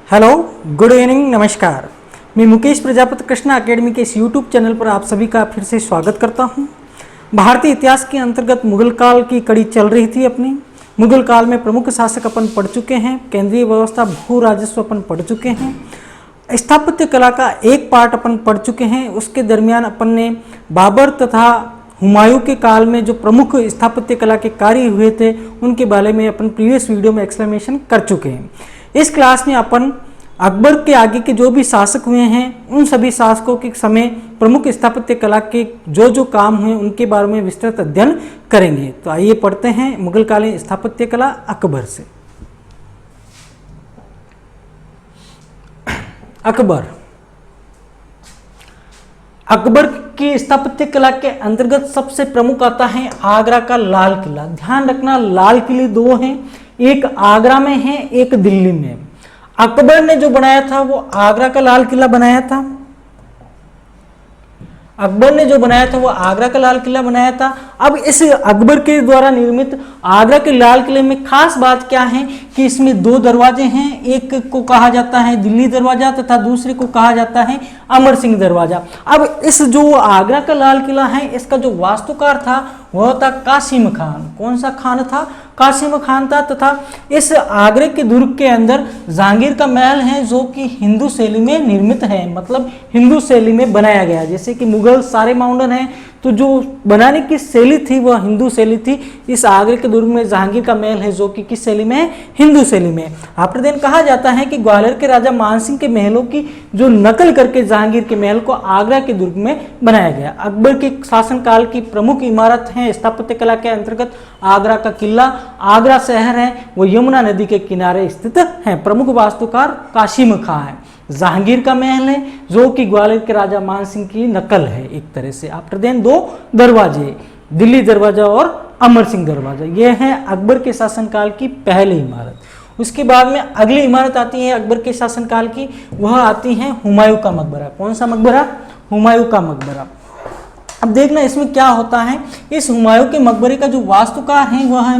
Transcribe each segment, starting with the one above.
Hello, good evening, नमस्कार। मैं Mukesh Prajapati Krishna academy के इस यूट्यूब चैनल पर आप सभी का फिर से स्वागत करता हूं। भारतीय इतिहास के अंतर्गत मुगल काल की कड़ी चल रही थी अपनी। मुगल काल में प्रमुख शासक अपन पढ़ चुके हैं, केंद्रीय व्यवस्था, भू राजस्व अपन पढ़ चुके हैं, स्थापत्य कला का एक पार्ट अपन पढ़ चुके हैं। उसके दरमियान अपन ने बाबर तथा हुमायूं के काल में जो प्रमुख स्थापत्य कला के कार्य हुए थे उनके बारे में अपन प्रीवियस वीडियो में एक्सप्लेनेशन कर चुके हैं। इस क्लास में अपन अकबर के आगे के जो भी शासक हुए हैं उन सभी शासकों के समय प्रमुख स्थापत्य कला के जो काम हुए उनके बारे में विस्तृत अध्ययन करेंगे। तो आइए पढ़ते हैं मुगलकालीन स्थापत्य कला अकबर से। अकबर की स्थापत्य कला के अंतर्गत सबसे प्रमुख आता है आगरा का लाल किला। ध्यान रखना, लाल किले दो हैं, एक आगरा में है, एक दिल्ली में। अकबर ने जो बनाया था वो आगरा का लाल किला बनाया था। अकबर ने जो बनाया था वो आगरा का लाल किला बनाया था। अब इस अकबर के द्वारा निर्मित आगरा के लाल किले में खास बात क्या है कि इसमें दो दरवाजे हैं। एक को कहा जाता है दिल्ली दरवाजा तथा दूसरे को कहा जाता है अमर सिंह दरवाजा। अब इस जो आगरा का लाल किला है इसका जो वास्तुकार था वह था कासिम खान। कौन सा खान था? कासिम खान था। तथा इस आगरे के दुर्ग के अंदर जहांगीर का महल है जो कि हिंदू शैली में निर्मित है, मतलब हिंदू शैली में बनाया गया। जैसे कि मुगल सारे माउंटेन हैं तो जो बनाने की शैली थी वह हिंदू शैली थी। इस आगरे के दुर्ग में जहांगीर का महल है जो कि किस शैली में है? हिंदू शैली में। आफ्टर देन कहा जाता है कि ग्वालियर के राजा मानसिंह के महलों की जो नकल करके जहांगीर के महल को आगरा के दुर्ग में बनाया गया। अकबर के शासनकाल की प्रमुख इमारत है स्थापत्य कला के अंतर्गत आगरा का किला। आगरा शहर है वो यमुना नदी के किनारे स्थित है। प्रमुख वास्तुकार कासिम खां है। जहांगीर का महल है जो कि ग्वालियर के राजा मानसिंह की नकल है एक तरह से। आफ्टर देन दो दरवाजे, दिल्ली दरवाजा और अमर सिंह दरवाजा, ये है अकबर के शासनकाल की पहली इमारत। उसके बाद में अगली इमारत आती है अकबर के शासनकाल की, वह आती है हुमायूं का मकबरा। कौन सा मकबरा? हुमायूं का मकबरा। अब देखना इसमें क्या होता है। इस हुमायूं के मकबरे का जो वास्तुकार है वह है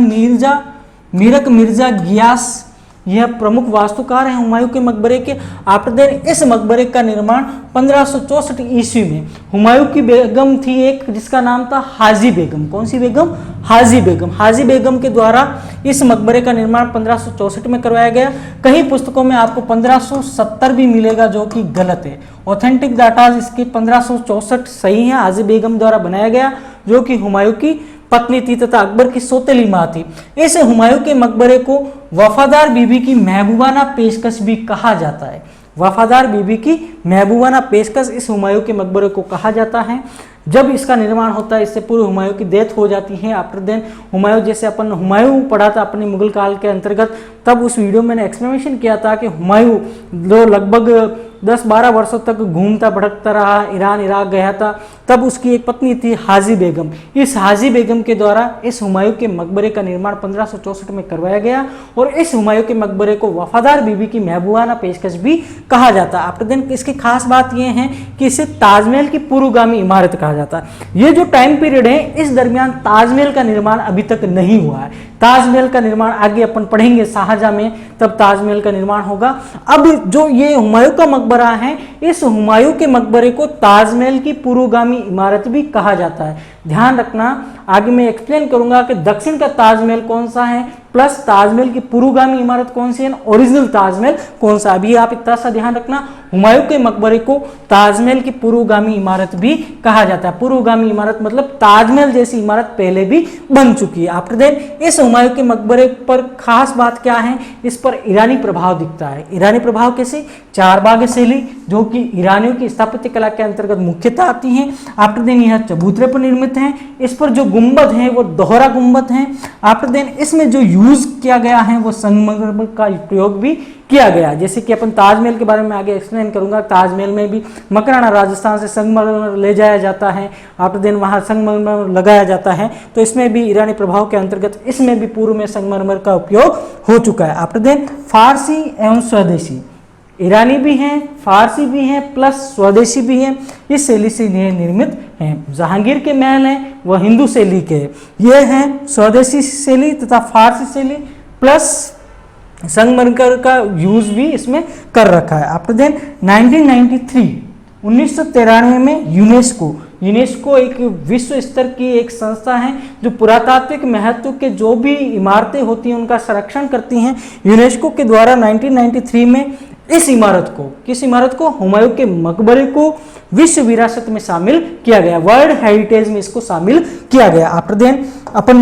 मीरक मिर्जा गियास। यह प्रमुख वास्तुकार हैं हुमायूं के मकबरे के। आफ्टर देन इस मकबरे का निर्माण 1564 ईस्वी में हुमायूं की बेगम थी एक जिसका नाम था हाजी बेगम। कौन सी बेगम? हाजी बेगम। हाजी बेगम के द्वारा इस मकबरे का निर्माण 1564 में करवाया गया। कई पुस्तकों में आपको 1570 भी मिलेगा जो कि गलत है। ऑथेंटिक डाटा इसके 1564 सही है। हाजी बेगम द्वारा बनाया गया जो कि हुमायूं की पत्नी थी तथा अकबर की सौतेली मां थी। इस हुमायूं के मकबरे को वफादार बीबी की महबूबाना पेशकश भी कहा जाता है। वफादार बीबी की महबूबाना पेशकश इस हुमायूं के मकबरे को कहा जाता है। जब इसका निर्माण होता है इससे पूर्व हुमायूं की डेथ हो जाती है। आफ्टर देन हुमायूं, जैसे अपन हुमायूं पढ़ा था अपने मुगल काल के अंतर्गत, तब उस वीडियो में मैंने एक्सप्लेनेशन किया था कि हुमायूं जो लगभग 10-12 वर्षों तक घूमता भटकता रहा, ईरान इराक गया था, तब उसकी एक पत्नी थी हाजी बेगम। इस हाजी बेगम के द्वारा इस हुमायूं के मकबरे का निर्माण 1564 में करवाया गया और इस हुमायूं के मकबरे को वफादार बीबी की महबूबाना पेशकश भी कहा जाता है। आफ्टर देन इसकी खास बात यह है कि इसे ताजमहल की पूर्वगामी इमारत कहा जाता है। ये जो टाइम पीरियड है इस दरमियान ताजमहल का निर्माण अभी तक नहीं हुआ है। ताजमहल का निर्माण आगे अपन पढ़ेंगे शाहजहां में, तब ताजमहल का निर्माण होगा। अब जो ये हुमायूं का मकबरा है इस हुमायूं के मकबरे को ताजमहल की पूर्वगामी इमारत भी कहा जाता है। ध्यान रखना, आगे मैं एक्सप्लेन करूंगा कि दक्षिण का ताजमहल कौन सा है प्लस ताजमहल की पूर्वगामी इमारत कौन सी है, ओरिजिनल ताजमहल कौन सा। अभी आप इतना सा ध्यान रखना, हुमायूं के मकबरे को ताजमहल की पूर्वगामी इमारत भी कहा जाता है। पूर्वगामी इमारत मतलब ताजमहल जैसी इमारत पहले भी बन चुकी है। आफ्टर देन इस हुमायूं के मकबरे पर खास बात क्या है, इस पर ईरानी प्रभाव दिखता है। ईरानी प्रभाव कैसे? चारबाग शैली जो कि ईरानियों की स्थापत्य कला के अंतर्गत मुख्यतः आती है। आफ्टर देन यह चबूतरे पर निर्मित है। इस पर जो गुंबद है वो दोहरा गुंबद है। आफ्टर देन इसमें जो यूज किया गया है वो संगमरमर का प्रयोग भी किया गया। जैसे कि अपन ताजमहल के बारे में आगे एक्सप्लेन करूंगा। ताजमहल में भी मकराना राजस्थान से संगमरमर ले जाया जाता है। आफ्टर देन वहां संगमरमर लगाया जाता है, तो इसमें भी ईरानी प्रभाव के अंतर्गत इसमें भी पूर्व में संगमरमर का उपयोग हो चुका है। आफ्टर देन फारसी एवं स्वदेशी, ईरानी भी हैं, फारसी भी हैं, प्लस स्वदेशी भी हैं, इस शैली से ये निर्मित हैं। जहांगीर के महल हैं वह हिंदू शैली के, ये हैं स्वदेशी शैली तथा फारसी शैली प्लस संगमरमर का यूज भी इसमें कर रखा है। आफ्टर देन 1993 में यूनेस्को एक विश्व स्तर की एक संस्था है जो पुरातात्विक महत्व के जो भी इमारतें होती हैं उनका संरक्षण करती हैं। यूनेस्को के द्वारा 1993 में इस इमारत को, किस इमारत को, हुमायूं के मकबरे को विश्व विरासत में शामिल किया गया, वर्ल्ड हेरिटेज में इसको शामिल किया गया। आफ्टर देन अपन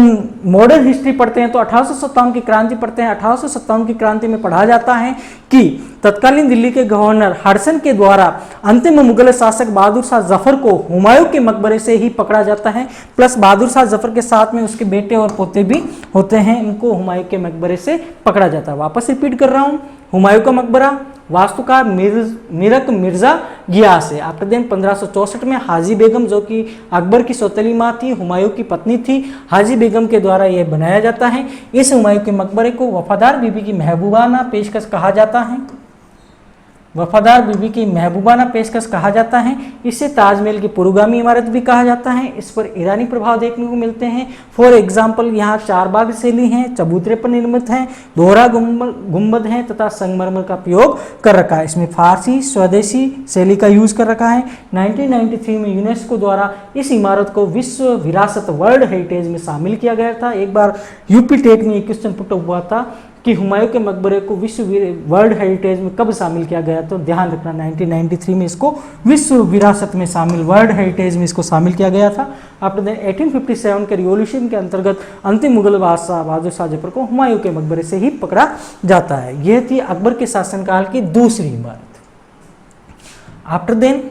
मॉडर्न हिस्ट्री पढ़ते हैं तो 1857 की क्रांति पढ़ते हैं। 1857 की क्रांति में पढ़ा जाता है कि तत्कालीन दिल्ली के गवर्नर हडसन के द्वारा अंतिम मुगल शासक बहादुर शाह जफर को हुमायूं के मकबरे से ही पकड़ा जाता है, प्लस बहादुर शाह जफर के साथ में उसके बेटे और पोते भी होते हैं, इनको हुमायूं के मकबरे से पकड़ा जाता है। वापस रिपीट कर रहा हूं, हुमायूं का मकबरा, वास्तुकार मीरक मिर्जा गियास है। आफ्टर देन 1564 में हाजी बेगम, जो कि अकबर की सौतेली माँ थी, हुमायूं की पत्नी थी, हाजी बेगम के द्वारा यह बनाया जाता है। इस हुमायूं के मकबरे को वफादार बीबी की महबूबाना पेशकश कहा जाता है, वफादार बीबी की महबूबाना पेशकश कहा जाता है। इसे ताजमहल की पुरोगामी इमारत भी कहा जाता है। इस पर ईरानी प्रभाव देखने को मिलते हैं। फॉर एग्जाम्पल यहाँ चारबाग शैली है, चबूतरे पर निर्मित है, दोहरा गुंबद है तथा संगमरमर का प्रयोग कर रखा है। इसमें फारसी स्वदेशी शैली का यूज कर रखा है। 1993 में यूनेस्को द्वारा इस इमारत को विश्व विरासत वर्ल्ड हेरिटेज में शामिल किया गया था। एक बार यूपी टेट में एक क्वेश्चन पुट हुआ था कि हुमायूं के मकबरे को विश्व वर्ल्ड हेरिटेज में कब शामिल किया गया, तो ध्यान रखना 1993 में इसको विश्व विरासत में शामिल, वर्ल्ड हेरिटेज में इसको शामिल किया गया था। आफ्टर 1857 के रिवॉल्यूशन के अंतर्गत अंतिम मुगल बादशाह बहादुर शाह जफर को हुमायूं के मकबरे से ही पकड़ा जाता है। यह थी अकबर के शासनकाल की दूसरी इमारत। आफ्टर देन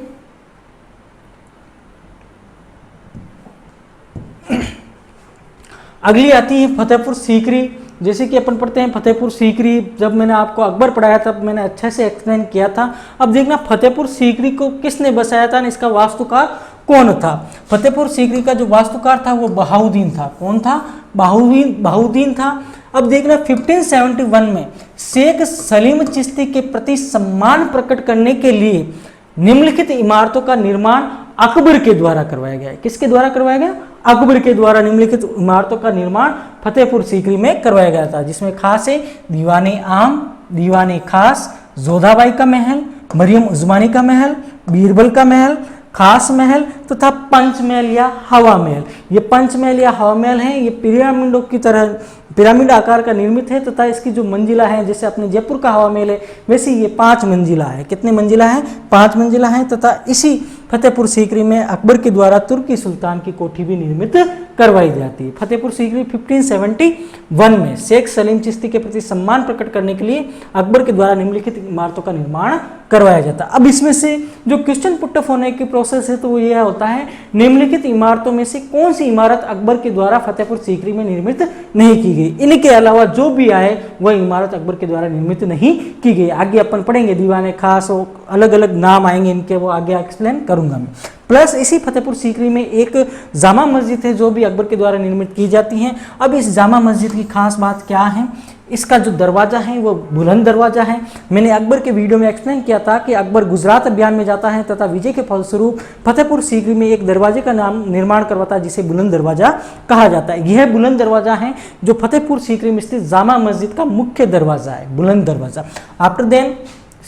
अगली आती है फतेहपुर सीकरी। जैसे कि अपन पढ़ते हैं फतेहपुर सीकरी, जब मैंने आपको अकबर पढ़ाया तब मैंने अच्छे से एक्सप्लेन किया था। अब देखना फतेहपुर सीकरी को किसने बसाया था, इसका वास्तुकार कौन था। फतेहपुर सीकरी का जो वास्तुकार था वो बहाउद्दीन था। कौन था, बहाउद्दीन था। अब देखना 1571 में शेख सलीम चिश्ती के प्रति सम्मान प्रकट करने के लिए निम्नलिखित इमारतों का निर्माण अकबर के द्वारा करवाया गया। किसके द्वारा करवाया गया, अकबर के द्वारा निम्नलिखित इमारतों का निर्माण फतेहपुर सीकरी में करवाया गया था, जिसमें खास है दीवाने आम, दीवाने खास, जोधाबाई का महल, मरियम उस्मानी का महल, बीरबल का महल, खास महल तथा पंचमहल या हवा महल। ये पंचमहल या हवा महल है, ये पिरामिडों की तरह पिरामिड आकार का निर्मित है तथा इसकी जो मंजिला है, जैसे अपने जयपुर का हवा महल है वैसे ये 5 मंजिला है। कितने मंजिला है, 5 मंजिला है। तथा इसी फतेहपुर सीकरी में अकबर के द्वारा तुर्की सुल्तान की कोठी भी निर्मित करवाई जाती है। फतेहपुर सीकरी 1571 में शेख सलीम चिश्ती के प्रति सम्मान प्रकट करने के लिए अकबर के द्वारा निम्नलिखित इमारतों का निर्माण करवाया जाता है। अब इसमें से जो क्वेश्चन पुट अप होने की प्रोसेस है तो वो यह होता है, निम्नलिखित इमारतों में से कौन सी इमारत अकबर के द्वारा फतेहपुर सीकरी में निर्मित नहीं की गई। इनके अलावा जो भी आए वह इमारत अकबर के द्वारा निर्मित नहीं की गई। आगे अपन पढ़ेंगे दीवाने खास और अलग अलग नाम आएंगे इनके, वो आगे एक्सप्लेन करूंगा मैं। प्लस इसी फतेहपुर सीकरी में एक जामा मस्जिद है जो भी अकबर के द्वारा निर्मित की जाती है। अब इस जामा मस्जिद की खास बात क्या है, इसका जो दरवाजा है वो बुलंद दरवाजा है। मैंने अकबर के वीडियो में एक्सप्लेन किया था कि अकबर गुजरात अभियान में जाता है तथा विजय के फलस्वरूप फतेहपुर सीकरी में एक दरवाजे का नाम निर्माण करवाता है जिसे बुलंद दरवाजा कहा जाता है। यह बुलंद दरवाजा है जो फतेहपुर सीकरी में स्थित जामा मस्जिद का मुख्य दरवाजा है, बुलंद दरवाजा। आफ्टर देन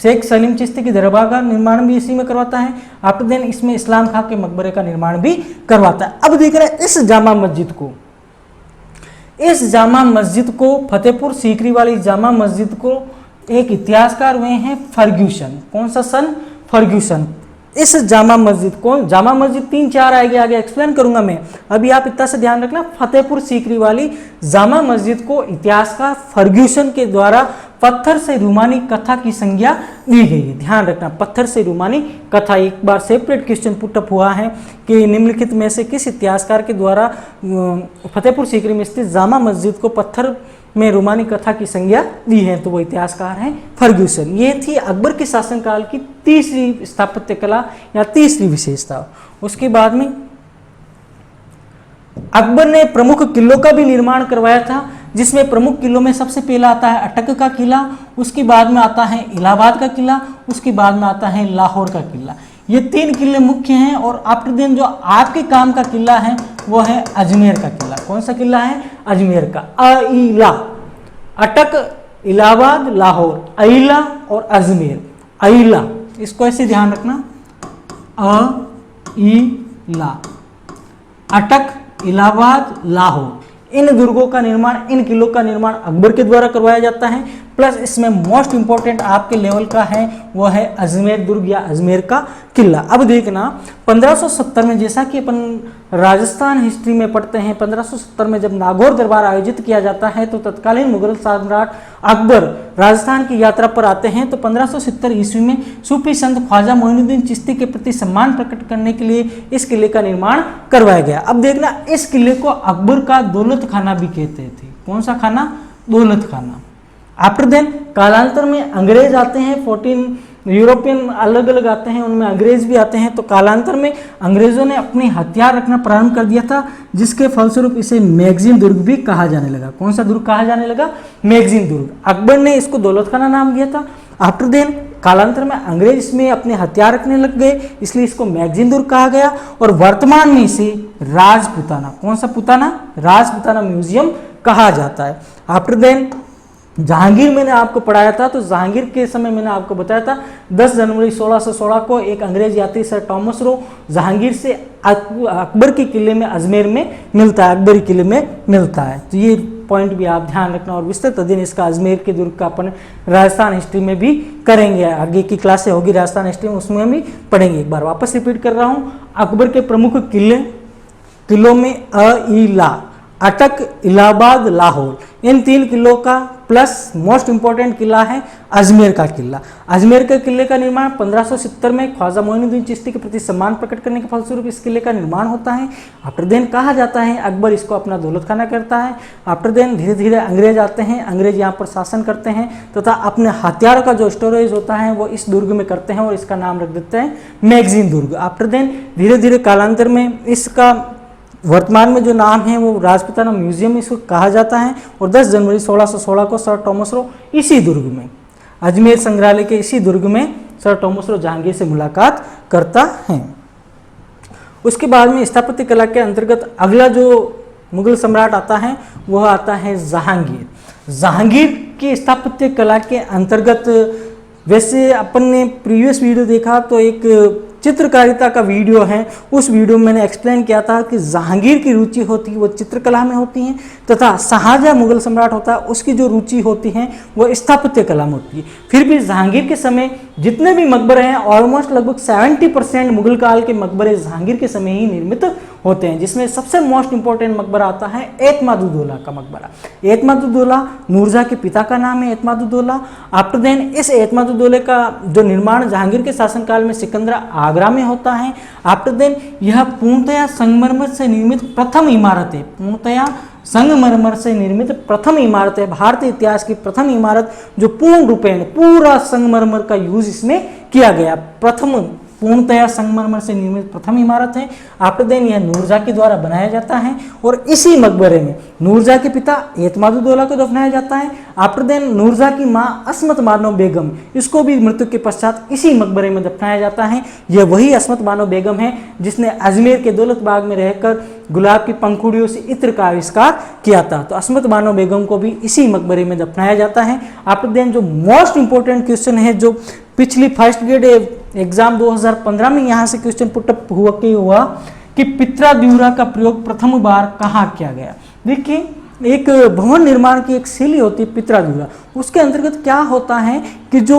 शेख सलीम चिश्ती की दरगाह का निर्माण भी इसी में करवाता है। आफ्टर देन इसमें इस्लाम खां के मकबरे का निर्माण भी करवाता है। अब देख रहे हैं इस जामा मस्जिद को फतेहपुर सीकरी वाली जामा मस्जिद को एक इतिहासकार हुए हैं फर्ग्यूसन। कौन सा सन, फर्ग्यूसन। इस जामा मस्जिद को, जामा मस्जिद 3-4 आगे एक्सप्लेन करूंगा मैं, अभी आप इतना से ध्यान रखना। फतेहपुर सीकरी वाली जामा मस्जिद को इतिहासकार फर्ग्यूसन के द्वारा पत्थर से रूमानी कथा की संज्ञा दी गई है। ध्यान रखना, पत्थर से रूमानी कथा। एक बार सेपरेट क्वेश्चन पुटअप हुआ है कि निम्नलिखित में से किस इतिहासकार के द्वारा फतेहपुर सीकरी में स्थित जामा मस्जिद को पत्थर में रोमानी कथा की संज्ञा दी है, तो वो इतिहासकार हैं फर्ग्यूसन। ये थी अकबर के शासनकाल की तीसरी स्थापत्य कला या तीसरी विशेषता। उसके बाद में अकबर ने प्रमुख किलों का भी निर्माण करवाया था, जिसमें प्रमुख किलों में सबसे पहला आता है अटक का किला, उसके बाद में आता है इलाहाबाद का किला, उसके बाद में आता है लाहौर का किला। ये 3 किले मुख्य हैं। और आफ्टर देन जो आपके काम का किला है वो है अजमेर का किला। कौन सा किला है, अजमेर का। अटक इलाहाबाद, लाहौर, अइला और अजमेर। अइला, इसको ऐसे ध्यान रखना, अइला, अटक, इलाहाबाद, लाहौर। इन दुर्गों का निर्माण, इन किलों का निर्माण अकबर के द्वारा करवाया जाता है। प्लस इसमें मोस्ट इंपॉर्टेंट आपके लेवल का है वो है अजमेर दुर्ग या अजमेर का किला। अब देखना 1570 में, जैसा कि अपन राजस्थान हिस्ट्री में पढ़ते हैं, 1570 में जब नागौर दरबार आयोजित किया जाता है तो तत्कालीन मुगल सम्राट अकबर राजस्थान की यात्रा पर आते हैं। तो 1570 ईस्वी में सूफी संत ख्वाजा मोइनुद्दीन चिश्ती के प्रति सम्मान प्रकट करने के लिए इस किले का निर्माण करवाया गया। अब देखना, इस किले को अकबर का दौलत खाना भी कहते थे। कौन सा खाना? दौलत खाना। आफ्टर देन कालांतर में अंग्रेज आते हैं, 14 यूरोपियन अलग अलग आते हैं, उनमें अंग्रेज भी आते हैं। तो कालांतर में अंग्रेजों ने अपने हथियार रखना प्रारंभ कर दिया था, जिसके फलस्वरूप इसे मैगजीन दुर्ग भी कहा जाने लगा। कौन सा दुर्ग कहा जाने लगा? मैगजीन दुर्ग। अकबर ने इसको दौलत खाना नाम दिया था। आफ्टर देन कालांतर में अंग्रेज इसमें अपने हथियार रखने लग गए, इसलिए इसको मैगजीन दुर्ग कहा गया। और वर्तमान में इसे राजपुताना, कौन सा पुताना? राजपुताना म्यूजियम कहा जाता है। आफ्टर देन जहांगीर मैंने आपको पढ़ाया था, तो जहांगीर के समय मैंने आपको बताया था 10 जनवरी 1616 को एक अंग्रेज यात्री सर टॉमस रो जहांगीर से अकबर के किले में अजमेर में मिलता है, अकबरी किले में मिलता है। तो ये पॉइंट भी आप ध्यान रखना। और विस्तृत अध्ययन इसका अजमेर के दुर्ग का अपन राजस्थान हिस्ट्री में भी करेंगे, आगे की क्लासें होगी राजस्थान हिस्ट्री में, उसमें भी पढ़ेंगे। एक बार वापस रिपीट कर रहा हूँ, अकबर के प्रमुख किलों में अइला, अटक, इलाहाबाद, लाहौर, इन 3 किलों का प्लस मोस्ट इंपॉर्टेंट किला है अजमेर का किला। अजमेर के किले का निर्माण 1570 में ख्वाजा मोइनुद्दीन चिश्ती के प्रति सम्मान प्रकट करने के फलस्वरूप इस किले का निर्माण होता है। आफ्टर देन कहा जाता है अकबर इसको अपना दौलत खाना करता है। आफ्टर देन धीरे धीरे अंग्रेज आते हैं, अंग्रेज यहाँ पर शासन करते हैं तथा अपने हथियारों का जो स्टोरेज होता है वो इस दुर्ग में करते हैं और इसका नाम रख देते हैं मैगजीन दुर्ग। आफ्टर देन धीरे धीरे कालांतर में इसका वर्तमान में जो नाम है वो राजपुताना म्यूजियम इसको कहा जाता है। और 10 जनवरी 1616 को सर टॉमस रो इसी दुर्ग में, अजमेर संग्रहालय के इसी दुर्ग में सर टॉमस रो जहांगीर से मुलाकात करता है। उसके बाद में स्थापत्य कला के अंतर्गत अगला जो मुगल सम्राट आता है वह आता है जहांगीर। जहांगीर की स्थापत्य कला के अंतर्गत, वैसे अपन ने प्रीवियस वीडियो देखा तो एक चित्रकारिता का वीडियो है, उस वीडियो में मैंने एक्सप्लेन किया था कि जहांगीर की रुचि होती है वो चित्रकला में होती है तथा शाहजहां मुगल सम्राट होता है उसकी जो रुचि होती है वो स्थापत्य कला में होती है। फिर भी जहांगीर के समय जितने भी मकबरे हैं ऑलमोस्ट लगभग 70% मुगल काल के मकबरे जहांगीर के समय ही निर्मित होते हैं, जिसमें सबसे मोस्ट इंपॉर्टेंट मकबरा आता है एतमादुद्दौला का मकबरा। एतमादुद्दौला नूरजहां के पिता का नाम है एतमादुद्दौला। आफ्टर देन इस एतमादुद्दौले का जो निर्माण जहांगीर के शासनकाल में सिकंदरा आगरा में होता है। आफ्टर देन यह पूर्णतया संगमरमर से निर्मित प्रथम इमारत है, पूर्णतया संगमरमर से निर्मित प्रथम इमारत है, भारतीय इतिहास की प्रथम इमारत जो पूर्ण रूपेण पूरा संगमरमर का यूज इसमें किया गया, प्रथम पूर्णतया संगमरमर से निर्मित प्रथम इमारत है। आफ्टर देन यह नूरजहां के द्वारा बनाया जाता है और इसी मकबरे में नूरजहां के पिता एतमादुद्दौला को दफनाया जाता है। आफ्टर देन नूरजहां की मां अस्मत बानो बेगम, इसको भी मृत्यु के पश्चात इसी मकबरे में दफनाया जाता है। यह वही अस्मत बानो बेगम है जिसने अजमेर के दौलत बाग में रहकर गुलाब की पंखुड़ियों से इत्र का आविष्कार किया था। तो अस्मत बानो बेगम को भी इसी मकबरे में दफनाया जाता है। आफ्टर देन जो मोस्ट इंपॉर्टेंट क्वेश्चन है, जो पिछली फर्स्ट ग्रेड एग्जाम 2015 में यहाँ से क्वेश्चन पुटअप हुआ कि पित्राद्युरा का प्रयोग प्रथम बार कहाँ किया गया। देखिए, एक भवन निर्माण की एक शैली होती है पित्राद्युरा, उसके अंतर्गत क्या होता है कि जो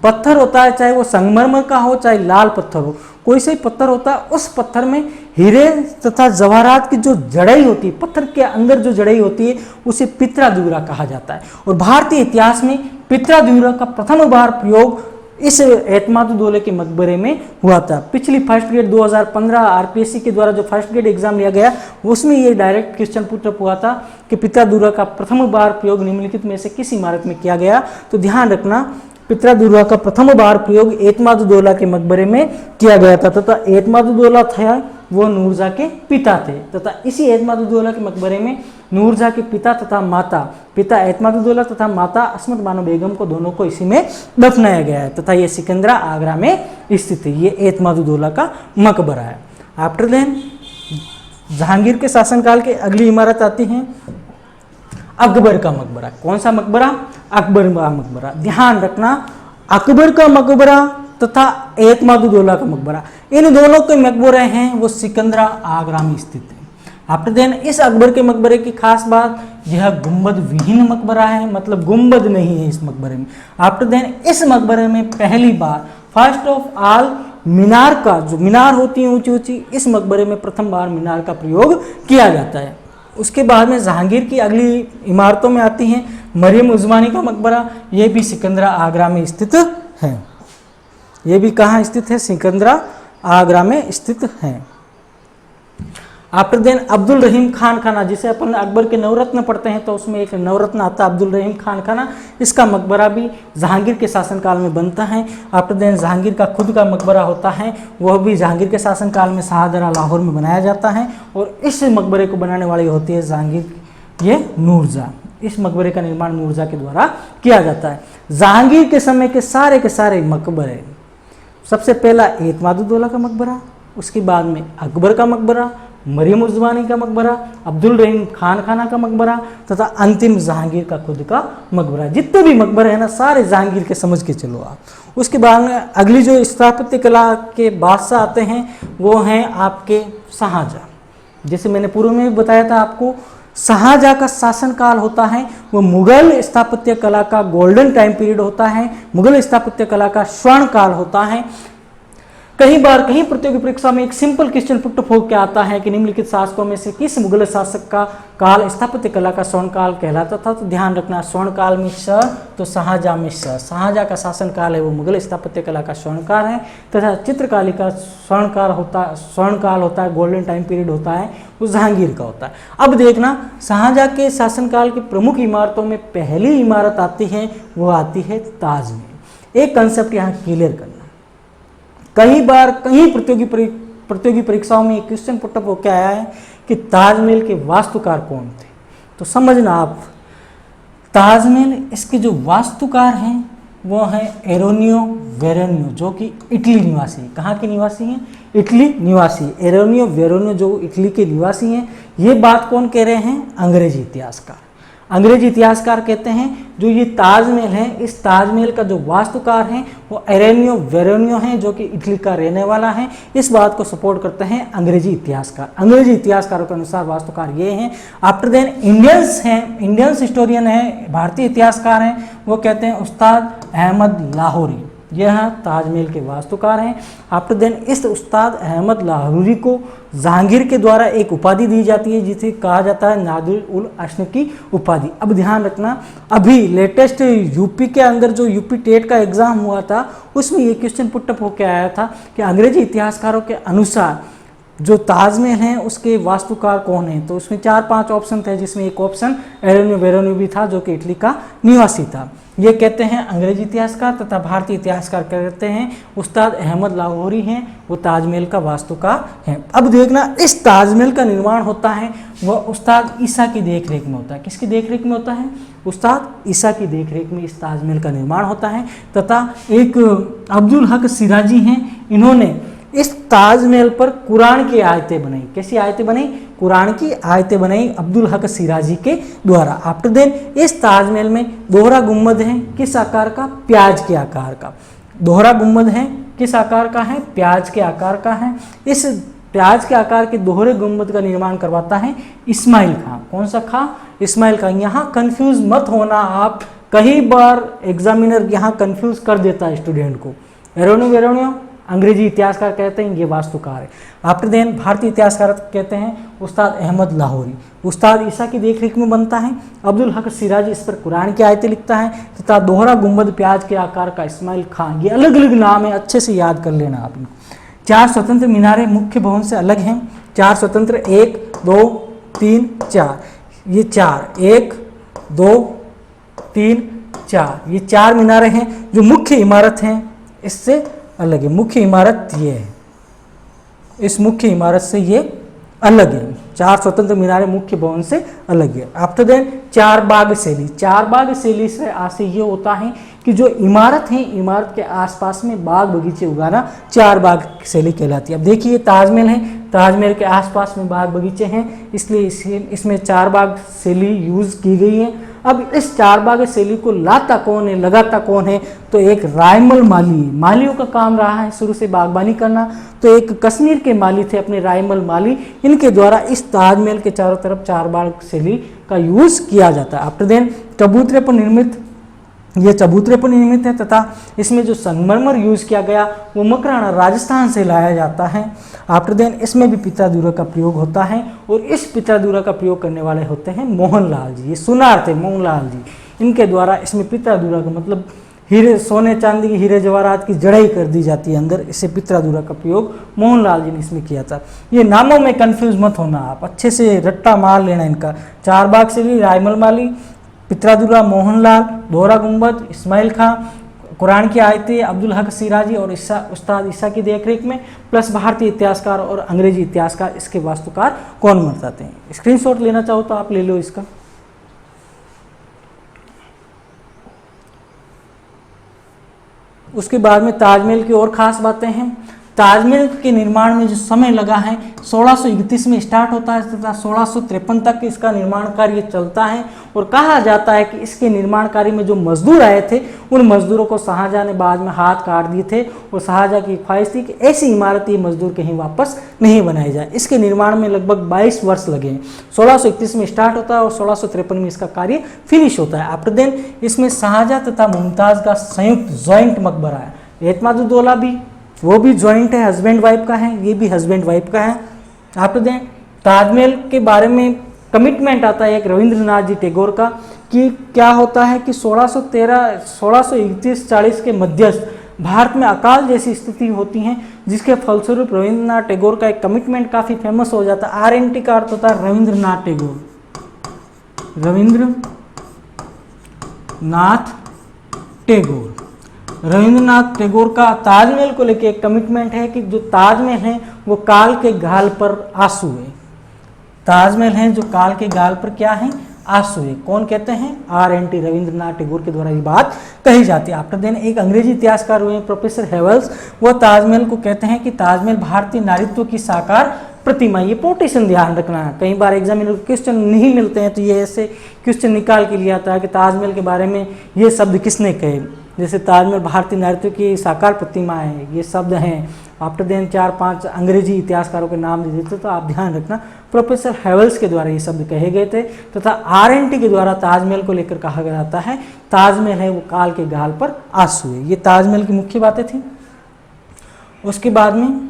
पत्थर होता है, चाहे वो संगमरमर का हो चाहे लाल पत्थर हो, कोई सा पत्थर होता है, उस पत्थर में हीरे तथा जवाहरात की जो जड़ई होती है, पत्थर के अंदर जो जड़ई होती है उसे पित्राद्युरा कहा जाता है। और भारतीय इतिहास में पित्राद्युरा का प्रथम बार प्रयोग इस एतमादुद्दौला के मकबरे में हुआ था। पिछली फर्स्ट ग्रेड 2015 आरपीएससी के द्वारा जो फर्स्ट ग्रेड एग्जाम लिया गया उसमें ये डायरेक्ट क्वेश्चन पुटअप हुआ था कि पित्राद्युरा का प्रथम बार प्रयोग निम्नलिखित में से किस इमारत में किया गया। तो ध्यान रखना, पित्राद्युरा का प्रथम बार प्रयोग एतमादुद्दौला के मकबरे में किया गया था तथा एतमादुद्दौला था वो नूरजहां के पिता थे तथा इसी एतमादुद्दौला के मकबरे में नूरजहां के पिता तथा माता, पिता एतमादुद्दौला तथा माता अस्मत बानो बेगम को दोनों को इसी में दफनाया गया है तथा ये सिकंदरा आगरा में स्थित है। ये एतमादुद्दौला का मकबरा है। आफ्टर देन जहांगीर के शासनकाल की अगली इमारत आती है अकबर का मकबरा। कौन सा मकबरा? अकबर का मकबरा। ध्यान रखना, अकबर का मकबरा तथा एतमादुद्दौला का मकबरा, इन दोनों के मकबरे हैं वो सिकंदरा आगरा में स्थित है। आफ्टर देन इस अकबर के मकबरे की खास बात, यह गुंबद विहीन मकबरा है, मतलब गुंबद नहीं है इस मकबरे में। आफ्टर देन इस मकबरे में पहली बार फर्स्ट ऑफ ऑल मीनार का, जो मीनार होती है ऊंची ऊंची, इस मकबरे में प्रथम बार मीनार का प्रयोग किया जाता है। उसके बाद में जहांगीर की अगली इमारतों में आती हैं मरियम उज़मानी का मकबरा, यह भी सिकंदरा आगरा में स्थित है। ये भी कहाँ स्थित है? सिकंदरा आगरा में स्थित है। आफ्टर देन अब्दुल रहीम खान खाना, जिसे अपन अकबर के नवरत्न पढ़ते हैं तो उसमें एक नवरत्न आता है अब्दुल रहीम खान खाना, इसका मकबरा भी जहांगीर के शासनकाल में बनता है। आफ्टर देन जहांगीर का खुद का मकबरा होता है, वह भी जहांगीर के शासनकाल में शाहदरा लाहौर में बनाया जाता है, और इस मकबरे को बनाने वाली होती है जहांगीर ये नूरजहाँ। इस मकबरे का निर्माण नूरजहाँ के द्वारा किया जाता है। जहांगीर के समय के सारे मकबरे, सबसे पहला एतमादुद्दौला का मकबरा, उसके बाद में अकबर का मकबरा, मरियम उज़मानी का मकबरा, अब्दुल रहीम खान खाना का मकबरा तथा अंतिम जहांगीर का खुद का मकबरा। जितने भी मकबरे हैं ना, सारे जहांगीर के समझ के चलो आप। उसके बाद में अगली जो स्थापत्य कला के बादशाह आते हैं वो हैं आपके शाहजहाँ। जैसे मैंने पूर्व में भी बताया था आपको, शाहजहाँ का शासनकाल होता है वो मुगल स्थापत्य कला का गोल्डन टाइम पीरियड होता है, मुगल स्थापत्य कला का स्वर्ण काल होता है। कई बार कहीं प्रतियोगी परीक्षा में एक सिंपल क्वेश्चन पुट होकर के आता है कि निम्नलिखित शासकों में से किस मुगल शासक का काल स्थापत्य कला का स्वर्ण काल कहलाता था। तो ध्यान रखना, स्वर्ण काल में स तो शाहजहाँ में स। शाहजहाँ का शासन काल है वो मुगल स्थापत्य कला का स्वर्ण काल है, तथा चित्रकारी का स्वर्ण काल होता है, गोल्डन टाइम पीरियड होता है, वो जहांगीर का होता है। अब देखना, शाहजहाँ के शासनकाल की प्रमुख इमारतों में पहली इमारत आती है वो आती है ताजमहल। एक कंसेप्ट यहाँ क्लियर करना, कई बार कई प्रतियोगी परीक्षाओं में क्वेश्चन पुटअप होकर आया है कि ताजमहल के वास्तुकार कौन थे। तो समझना आप, ताजमहल इसके जो वास्तुकार हैं वो हैं एरोनियो वेरोनियो, जो कि इटली निवासी है। कहाँ के निवासी हैं? इटली निवासी। एरोनियो वेरोनियो जो इटली के निवासी हैं। ये बात कौन कह रहे हैं? अंग्रेजी इतिहासकार। अंग्रेजी इतिहासकार कहते हैं जो ये ताजमहल है, इस ताजमहल का जो वास्तुकार है वो एरेनियो वेरोनियो है, जो कि इटली का रहने वाला है। इस बात को सपोर्ट करते हैं अंग्रेजी इतिहासकार। अंग्रेजी इतिहासकारों के अनुसार वास्तुकार ये हैं। आफ्टर देन इंडियंस हैं, इंडियंस हिस्टोरियन है, भारतीय इतिहासकार हैं, वो कहते हैं उस्ताद अहमद लाहौरी, यह ताजमहल के वास्तुकार हैं। आफ्टर देन इस उस्ताद अहमद लाहौरी को जहांगीर के द्वारा एक उपाधि दी जाती है जिसे कहा जाता है नादिर उल अश्न की उपाधि। अब ध्यान रखना, अभी लेटेस्ट यूपी के अंदर जो यूपी टेट का एग्जाम हुआ था उसमें ये क्वेश्चन पुटअप होकर आया था कि अंग्रेजी इतिहासकारों के अनुसार जो ताजमहल है उसके वास्तुकार कौन है। तो उसमें 4-5 ऑप्शन थे, जिसमें एक ऑप्शन एरेनियो वेरोनियो भी था जो कि इटली का निवासी था। ये कहते हैं अंग्रेजी इतिहासकार, तथा भारतीय इतिहासकार कहते हैं उस्ताद अहमद लाहौरी हैं, वो ताजमहल का वास्तुकार हैं। अब देखना, इस ताजमहल का निर्माण होता है वह उस्ताद ईसा की देखरेख में होता है। किसकी देखरेख में होता है? उस्ताद ईसा की देखरेख में इस ताजमहल का निर्माण होता है। तथा एक अब्दुल हक सिराजी हैं, इन्होंने इस ताजमहल पर कुरान की आयतें बनाई। कैसी आयतें बनाई? कुरान की आयतें बनाई अब्दुल हक सिराजी के द्वारा। आफ्टर देन इस ताजमहल में दोहरा गुम्बद है, किस आकार का? प्याज के आकार का। दोहरा गुम्बद है, किस आकार का है? प्याज के आकार का है। इस प्याज के आकार के दोहरे गुम्बद का निर्माण करवाता है इस्माइल खां। कौन सा खां? इस्माइल खां। यहाँ कंफ्यूज मत होना आप, कई बार एग्जामिनर यहाँ कंफ्यूज कर देता है स्टूडेंट को। एरोनियो वेरोनियो अंग्रेजी इतिहासकार कहते हैं ये वास्तुकार है। आफ्टर देन भारतीय इतिहासकार कहते हैं उस्ताद अहमद लाहौरी, उस्ताद ईसा की देखरेख में बनता है। अब्दुल हक सिराजी इस पर कुरान की आयतें लिखता है। तथा दोहरा गुम्बद प्याज के आकार का इस्माइल खां। ये अलग अलग नाम है, अच्छे से याद कर लेना आप इनको। 4 स्वतंत्र मीनारें मुख्य भवन से अलग हैं। 4 स्वतंत्र, 1 2 3 4, ये 4 1 2 3 4, ये 4 मीनारें हैं जो मुख्य इमारत हैं इससे अलग है। मुख्य इमारत ये है, इस मुख्य इमारत से ये अलग है। 4 स्वतंत्र मीनारें मुख्य भवन से अलग है। आफ्टर देन 4 बाग शैली। 4 बाग शैली से आशय ये होता है कि जो इमारत है, इमारत के आसपास में बाग बगीचे उगाना 4 बाग शैली कहलाती है। अब देखिए ताजमहल है, ताजमहल के आसपास में बाग बगीचे हैं, इसलिए इसमें चार बाग शैली यूज की गई है। अब इस चार बाग शैली को लाता कौन है, लगाता कौन है, तो एक रायमल माली, मालियों का काम रहा है शुरू से बागबानी करना। तो एक कश्मीर के माली थे अपने रायमल माली, इनके द्वारा इस ताजमहल के चारों तरफ चार बाग शैली का यूज किया जाता है। आफ्टर देन चबूतरे पर निर्मित, ये चबूतरे पर निर्मित है तथा इसमें जो संगमरमर यूज किया गया वो मकराना राजस्थान से लाया जाता है। आफ्टर देन इसमें भी पितरादूरा का प्रयोग होता है और इस पितरादूरा का प्रयोग करने वाले होते हैं मोहनलाल जी, ये सुनार थे मोहनलाल जी, इनके द्वारा इसमें पितरादूरा का मतलब हीरे, सोने चांदी की हीरे जवाहरात की जड़ाई कर दी जाती है अंदर, इससे पितरादूरा का प्रयोग मोहनलाल जी ने इसमें किया था। ये नामों में कंफ्यूज मत होना, आप अच्छे से रट्टा मार लेना इनका। चार बाग शैली रायमल माली, पितरादूरा मोहनलाल, दोहरा गुंबद इस्माइल खां, कुरान की आयतें अब्दुल हक सिराजी और उस्ताद ईसा की देखरेख में, प्लस भारतीय इतिहासकार और अंग्रेजी इतिहासकार इसके वास्तुकार कौन बताते हैं। स्क्रीनशॉट लेना चाहो तो आप ले लो इसका। उसके बाद में ताजमहल की और खास बातें हैं। ताजमहल के निर्माण में जो समय लगा है 1631 में स्टार्ट होता है तथा 1653 तक इसका निर्माण कार्य चलता है। और कहा जाता है कि इसके निर्माण कार्य में जो मजदूर आए थे उन मजदूरों को शाहजहां ने बाद में हाथ काट दिए थे और शाहजहां की ख्वाहिश थी कि ऐसी इमारत ये मजदूर कहीं वापस नहीं बनाई जाए। इसके निर्माण में लगभग 22 वर्ष लगे हैं। 1631 में स्टार्ट होता है और 1653 में इसका कार्य फिनिश होता है। आफ्टर देन इसमें शाहजहां तथा मुमताज़ का संयुक्त जॉइंट मकबरा है। एतमादुद्दौला भी, वो भी जॉइंट है, हस्बैंड वाइफ का है, ये भी हस्बैंड वाइफ का है। आप दें ताजमहल के बारे में कमिटमेंट आता है एक रविंद्रनाथ जी टैगोर का कि क्या होता है कि 1631-40 के मध्यस्थ भारत में अकाल जैसी स्थिति होती है, जिसके फलस्वरूप रविंद्रनाथ टैगोर का एक कमिटमेंट काफ़ी फेमस हो जाता है। RNT का अर्थ होता है रविंद्रनाथ टैगोर, रविंद्रनाथ टैगोर। रविंद्रनाथ टैगोर का ताजमहल को लेकर एक कमिटमेंट है कि जो ताजमहल है वो काल के गाल पर आंसू है। ताजमहल है जो काल के गाल पर क्या है, आंसू है। कौन कहते हैं, RNT रविंद्रनाथ टैगोर के द्वारा ये बात कही जाती है। आफ्टर देन एक अंग्रेजी इतिहासकार हुए प्रोफेसर हेवल्स, वो ताजमहल को कहते हैं कि ताजमहल भारतीय नारीत्व की साकार प्रतिमा। ये पोटेशन ध्यान रखना है, कई बार एग्जाम में क्वेश्चन नहीं मिलते हैं तो ये ऐसे क्वेश्चन निकाल के लिया आता है कि ताजमहल के बारे में ये शब्द किसने कहे। जैसे ताजमहल भारतीय नारीत्व की साकार प्रतिमा है, ये शब्द हैं। आफ्टर देन 4-5 अंग्रेजी इतिहासकारों के नाम दे देते तो आप ध्यान रखना प्रोफेसर हेवल्स के द्वारा ये शब्द कहे गए थे तथा RNT के द्वारा ताजमहल को लेकर कहा जाता है ताजमहल है वो काल के गाल पर आंसू है। ये ताजमहल की मुख्य बातें थी। उसके बाद में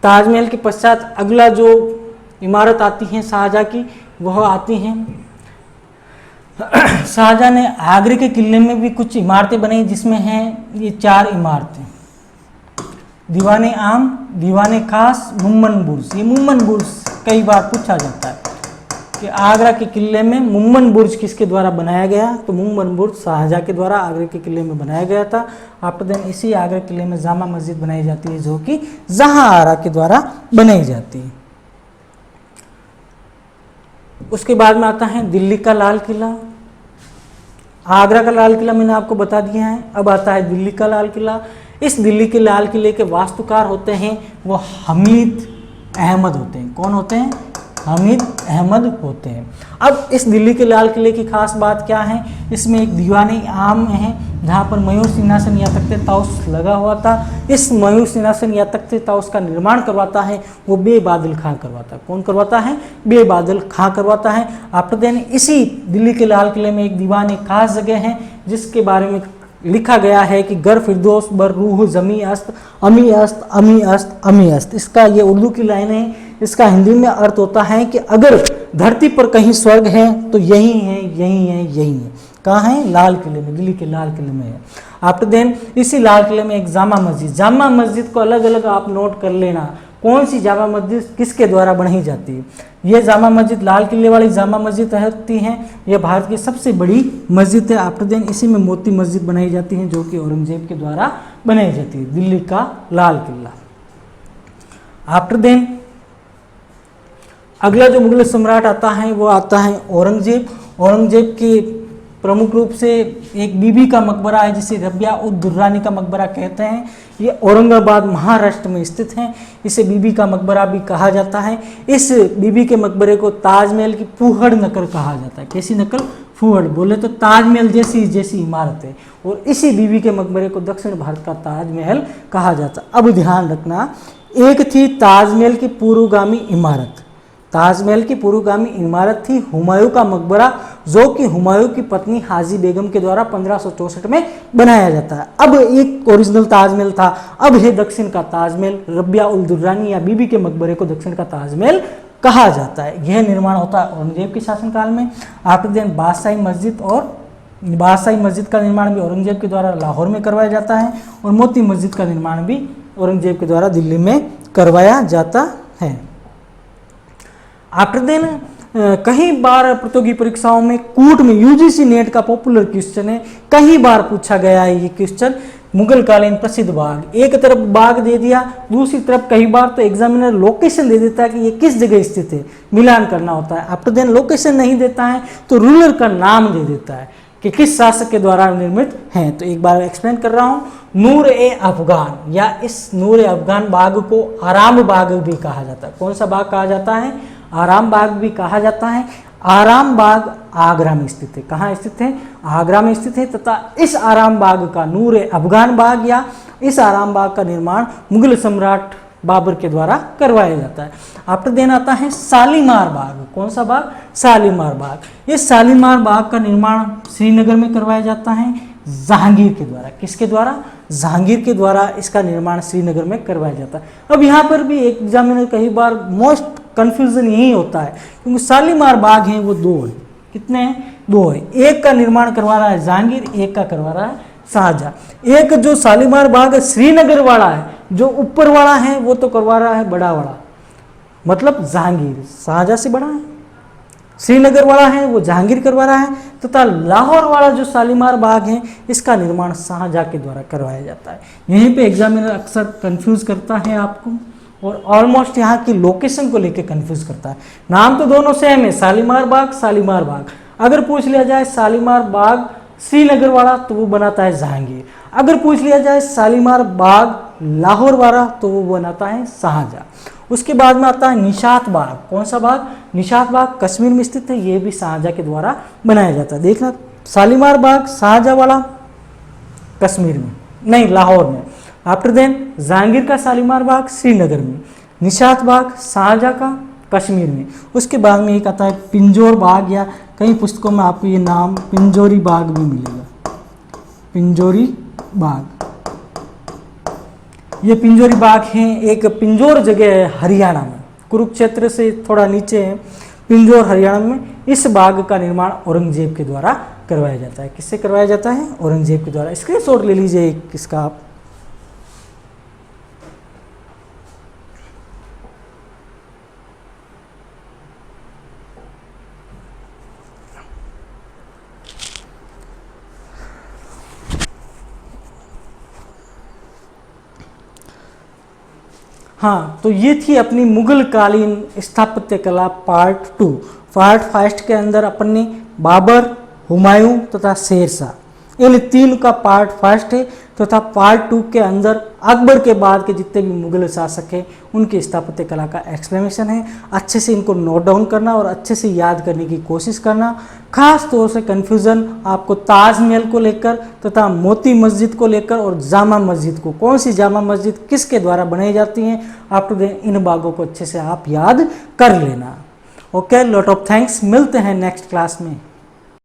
ताजमहल के पश्चात अगला जो इमारत आती है शाहजहां की, वह आती हैं शाहजहां ने आगरे के किले में भी कुछ इमारतें बनाई, जिसमें हैं ये 4 इमारतें, दीवाने आम, दीवाने खास, मुम्मन बुर्ज। ये मुम्मन बुर्ज कई बार पूछा जाता है कि आगरा के किले में मुम्मन बुर्ज किसके द्वारा बनाया गया, तो मुम्मन बुर्ज शाहजहां के द्वारा आगरे के किले में बनाया गया था। आफ्टर देन इसी आगरा किले में जामा मस्जिद बनाई जाती है जो कि जहांआरा के द्वारा बनाई जाती है। उसके बाद में आता है दिल्ली का लाल किला। आगरा का लाल किला मैंने आपको बता दिया है, अब आता है दिल्ली का लाल किला। इस दिल्ली के लाल किले के वास्तुकार होते हैं वो हमीद अहमद होते हैं। कौन होते हैं, हमीद अहमद होते हैं। अब इस दिल्ली के लाल किले की खास बात क्या है, इसमें एक दीवाने आम है जहाँ पर मयूर सिंहासन या तख्ते ताउस लगा हुआ था। इस मयूर सिंहासन या तख्ते ताउस का निर्माण करवाता है वो बेबादल खां करवाता है। कौन करवाता है, बेबादल खां करवाता है। आफ्टर देन इसी दिल्ली के लाल किले में एक दीवान एक खास जगह है जिसके बारे में लिखा गया है कि गर फिरदौस बर रूह जमी अस्त अमी अस्त अमी अस्त अमी अस्त। इसका ये उर्दू की लाइन है, इसका हिंदी में अर्थ होता है कि अगर धरती पर कहीं स्वर्ग है तो यही है, यही है, यही है। कहाँ है, लाल किले में, दिल्ली के लाल किले में है। आफ्टर देन इसी लाल किले में एक जामा मस्जिद, जामा मस्जिद को अलग अलग आप नोट कर लेना, कौन सी जामा मस्जिद किसके द्वारा बनाई जाती है। ये जामा मस्जिद लाल किले वाली जामा मस्जिद होती है, यह भारत की सबसे बड़ी मस्जिद है। आफ्टर देन इसी में मोती मस्जिद बनाई जाती है जो कि औरंगजेब के द्वारा बनाई जाती है, दिल्ली का लाल किला। आफ्टर देन अगला जो मुगल सम्राट आता है वो आता है औरंगजेब। औरंगजेब के प्रमुख रूप से एक बीबी का मकबरा है जिसे रबिया उद दुर्रानी का मकबरा कहते हैं। ये औरंगाबाद महाराष्ट्र में स्थित है। इसे बीबी का मकबरा भी कहा जाता है। इस बीबी के मकबरे को ताजमहल की फूहड़ नकल कहा जाता है। कैसी नकल? फूहड़। बोले तो ताजमहल जैसी इमारत है, और इसी बीबी के मकबरे को दक्षिण भारत का ताजमहल कहा जाता है। अब ध्यान रखना, एक थी ताजमहल की पूर्वगामी इमारत। ताजमहल की पूर्वगामी इमारत थी हुमायूं का मकबरा, जो कि हुमायूं की पत्नी हाजी बेगम के द्वारा 1564 में बनाया जाता है। अब एक ओरिजिनल ताजमहल था, अब है दक्षिण का ताजमहल। रबिया उल दुर्रानी या बीबी के मकबरे को दक्षिण का ताजमहल कहा जाता है। यह निर्माण होता है औरंगजेब के शासनकाल में। आफ्टर देन बादशाही मस्जिद, और बादशाही मस्जिद का निर्माण भी औरंगजेब के द्वारा लाहौर में करवाया जाता है, और मोती मस्जिद का निर्माण भी औरंगजेब के द्वारा दिल्ली में करवाया जाता है। आफ्टर देन कई बार प्रतियोगी परीक्षाओं में कूट में यूजीसी नेट का पॉपुलर क्वेश्चन है, कई बार पूछा गया है ये क्वेश्चन। मुगल कालीन प्रसिद्ध बाग, एक तरफ बाग दे दिया, दूसरी तरफ कई बार तो एग्जामिनर लोकेशन दे देता है कि ये किस जगह स्थित है, मिलान करना होता है। आफ्टर देन लोकेशन नहीं देता है तो रूलर का नाम दे देता है कि किस शासक के द्वारा निर्मित है। तो एक बार एक्सप्लेन कर रहा हूँ। नूर ए अफगान, या इस नूर ए अफगान बाग को आराम बाग भी कहा जाता है। कौन सा बाग कहा जाता है? आराम बाग भी कहा जाता है। आराम बाग आगरा में स्थित है। कहाँ स्थित है? आगरा में स्थित है। तथा इस आराम बाग का नूर ए अफगान बाग या इस आराम बाग का निर्माण मुगल सम्राट बाबर के द्वारा करवाया जाता है। आफ्टर देन आता है शालीमार बाग। कौन सा बाग? शालीमार बाग। ये शालीमार बाग का निर्माण श्रीनगर में करवाया जाता है जहांगीर के द्वारा। किसके द्वारा? जहांगीर के द्वारा इसका निर्माण श्रीनगर में करवाया जाता है। अब यहाँ पर भी एग्जामिनर कई बार मोस्ट कंफ्यूजन यही होता है, क्योंकि शालीमार बाग हैं वो दो है। कितने हैं? दो है। एक का निर्माण करवा रहा है जहांगीर, एक का करवा रहा है शाहजहां। एक जो शालीमार बाग श्रीनगर वाला है, जो ऊपर वाला है, वो तो करवा रहा है बड़ा वाला, मतलब जहांगीर शाहजहां से बड़ा है। श्रीनगर वाला है वो जहांगीर करवा रहा है, तथा लाहौर वाला जो शालीमार बाग है इसका निर्माण शाहजहां के द्वारा करवाया जाता है। यहीं पे एग्जामिनर अक्सर कंफ्यूज करता है आपको, और ऑलमोस्ट यहाँ की लोकेशन को लेके कंफ्यूज करता है। नाम तो दोनों सेम है, शालीमार बाग, शालीमार बाग। अगर पूछ लिया जाए शालीमार बाग श्रीनगर वाला तो वो बनाता है जहांगीर। अगर पूछ लिया जाए शालीमार बाग लाहौर वाला तो वो बनाता है शाहजहां। उसके बाद में आता है निशात बाग। कौन सा बाग? निशात बाग कश्मीर में स्थित है। ये भी शाहजहां के द्वारा बनाया जाता है। देखना, शालीमार बाग शाहजहां वाला कश्मीर में, नहीं लाहौर में। आफ्टर देन जहांगीर का शालीमार बाग श्रीनगर में, निशात बाग शाहजहां का कश्मीर में। उसके बाद में एक आता है पिंजौर बाग, या कई पुस्तकों में आपको ये नाम पिंजौरी बाग भी मिलेगा। पिंजौरी बाग, ये पिंजौरी बाग है, एक पिंजौर जगह है हरियाणा में, कुरुक्षेत्र से थोड़ा नीचे है, पिंजौर हरियाणा में। इस बाग का निर्माण औरंगजेब के द्वारा करवाया जाता है। किससे करवाया जाता है? औरंगजेब के द्वारा। स्क्रीनशॉट ले लीजिए इसका आप। हाँ, तो ये थी अपनी मुगल कालीन स्थापत्य कला पार्ट 2। पार्ट 1 के अंदर अपन ने बाबर, हुमायूं तथा शेरशाह, इन तीन का पार्ट 1 है, तथा पार्ट 2 के अंदर अकबर के बाद के जितने भी मुगल शासक हैं उनकी स्थापत्य कला का एक्सप्लेनेशन है। अच्छे से इनको नोट डाउन करना और अच्छे से याद करने की कोशिश करना। खास तौर से कन्फ्यूज़न आपको ताजमहल को लेकर तथा मोती मस्जिद को लेकर और जामा मस्जिद को, कौन सी जामा मस्जिद किसके द्वारा बनाई जाती हैं, आफ्टर इन बागों को अच्छे से आप याद कर लेना। Okay, lot of thanks. मिलते हैं नेक्स्ट क्लास में।